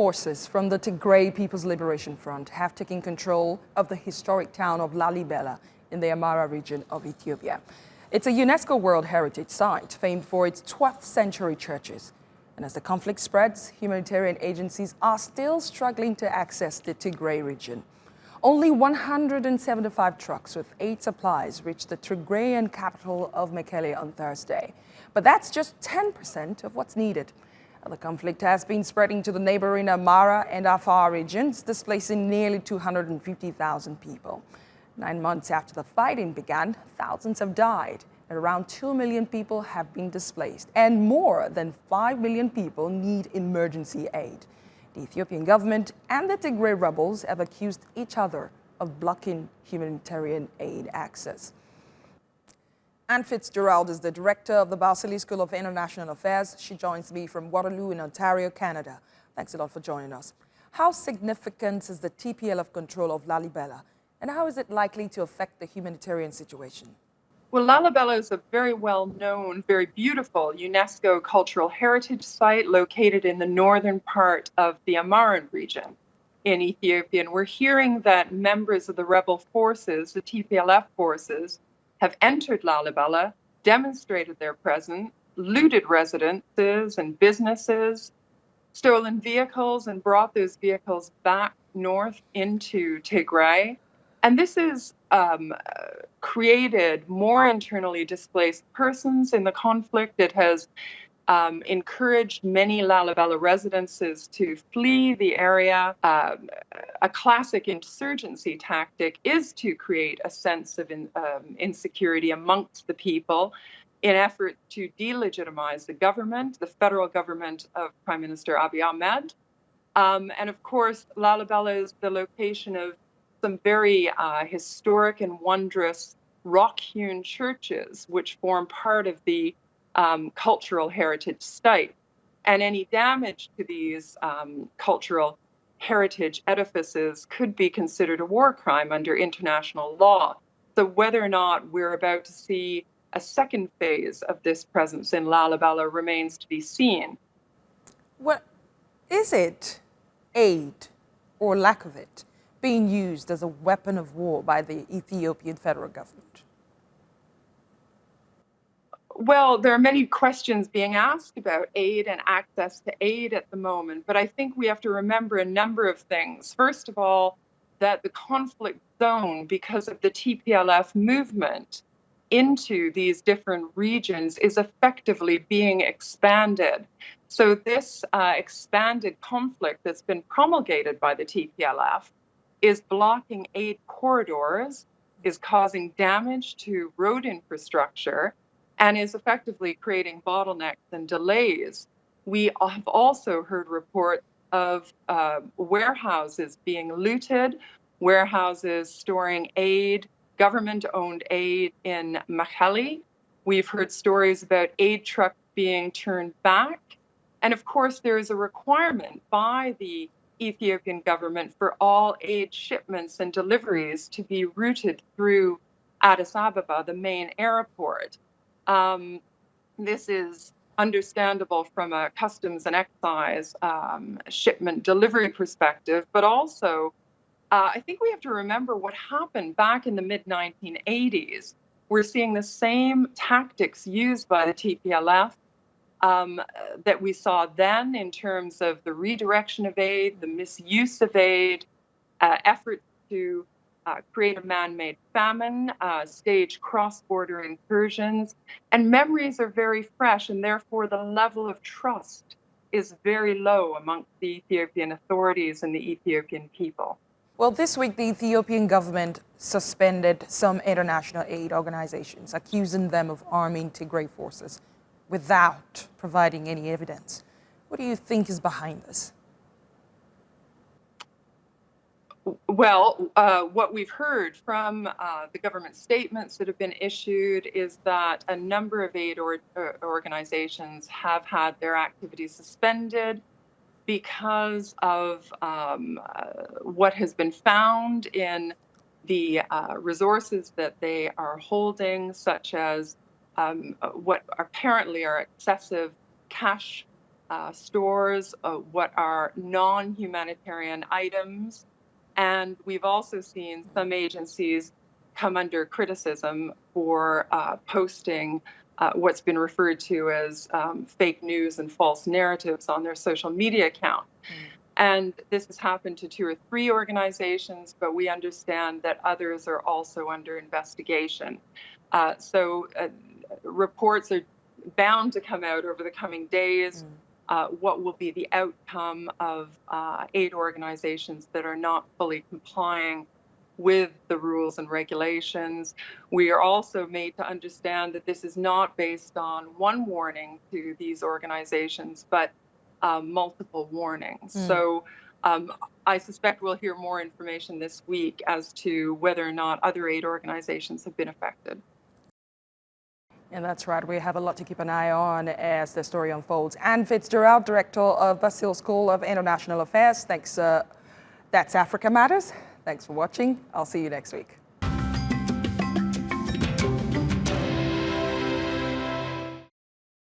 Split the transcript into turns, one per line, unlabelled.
Forces from the Tigray People's Liberation Front have taken control of the historic town of Lalibela in the Amhara region of Ethiopia. It's a UNESCO World Heritage Site famed for its 12th century churches. And as the conflict spreads, humanitarian agencies are still struggling to access the Tigray region. Only 175 trucks with aid supplies reached the Tigrayan capital of Mekelle on Thursday. But that's just 10% of what's needed. The conflict has been spreading to the neighboring Amhara and Afar regions, displacing nearly 250,000 people. 9 months after the fighting began, thousands have died, and around 2 million people have been displaced, and more than 5 million people need emergency aid. The Ethiopian government and the Tigray rebels have accused each other of blocking humanitarian aid access. Ann Fitz-Gerald is the director of the Balsillie School of International Affairs. She joins me from Waterloo in Ontario, Canada. Thanks a lot for joining us. How significant is the TPLF control of Lalibela, and how is it likely to affect the humanitarian situation?
Well, Lalibela is a very well-known, very beautiful UNESCO cultural heritage site located in the northern part of the Amhara region in Ethiopia. And we're hearing that members of the rebel forces, the TPLF forces, have entered Lalibela, demonstrated their presence, looted residences and businesses, stolen vehicles, and brought those vehicles back north into Tigray. And this has created more internally displaced persons in the conflict. It has encouraged many Lalibela residences to flee the area. A classic insurgency tactic is to create a sense of insecurity amongst the people in effort to delegitimize the government, the federal government of Prime Minister Abiy Ahmed. And of course, Lalibela is the location of some very historic and wondrous rock-hewn churches, which form part of the cultural heritage site. And any damage to these cultural heritage edifices could be considered a war crime under international law. So whether or not we're about to see a second phase of this presence in Lalibela remains to be seen.
Well, is it aid, or lack of it, being used as a weapon of war by the Ethiopian federal government?
Well, there are many questions being asked about aid and access to aid at the moment, but I think we have to remember a number of things. First of all, that the conflict zone, because of the TPLF movement into these different regions, is effectively being expanded. So this expanded conflict that's been promulgated by the TPLF is blocking aid corridors, is causing damage to road infrastructure, and is effectively creating bottlenecks and delays. We have also heard reports of warehouses being looted, warehouses storing aid, government-owned aid in Mekelle. We've heard stories about aid trucks being turned back. And of course, there is a requirement by the Ethiopian government for all aid shipments and deliveries to be routed through Addis Ababa, the main airport. This is understandable from a customs and excise shipment delivery perspective, but also I think we have to remember what happened back in the mid-1980s. We're seeing the same tactics used by the TPLF that we saw then in terms of the redirection of aid, the misuse of aid, efforts to create a man-made famine, stage cross-border incursions, and memories are very fresh, and therefore the level of trust is very low amongst the Ethiopian authorities and the Ethiopian people.
Well, this week the Ethiopian government suspended some international aid organizations, accusing them of arming Tigray forces without providing any evidence. What do you think is behind this?
Well, what we've heard from the government statements that have been issued is that a number of aid organizations have had their activities suspended because of what has been found in the resources that they are holding, such as what apparently are excessive cash stores, what are non-humanitarian items. And we've also seen some agencies come under criticism for posting what's been referred to as fake news and false narratives on their social media account. And this has happened to 2 or 3 organizations, but we understand that others are also under investigation. So reports are bound to come out over the coming days. What will be the outcome of aid organizations that are not fully complying with the rules and regulations. We are also made to understand that this is not based on one warning to these organizations, but multiple warnings. So I suspect we'll hear more information this week as to whether or not other aid organizations have been affected.
And that's right. We have a lot to keep an eye on as the story unfolds. Ann Fitz-Gerald, Director of Balsillie School of International Affairs. Thanks. That's Africa Matters. Thanks for watching. I'll see you next week.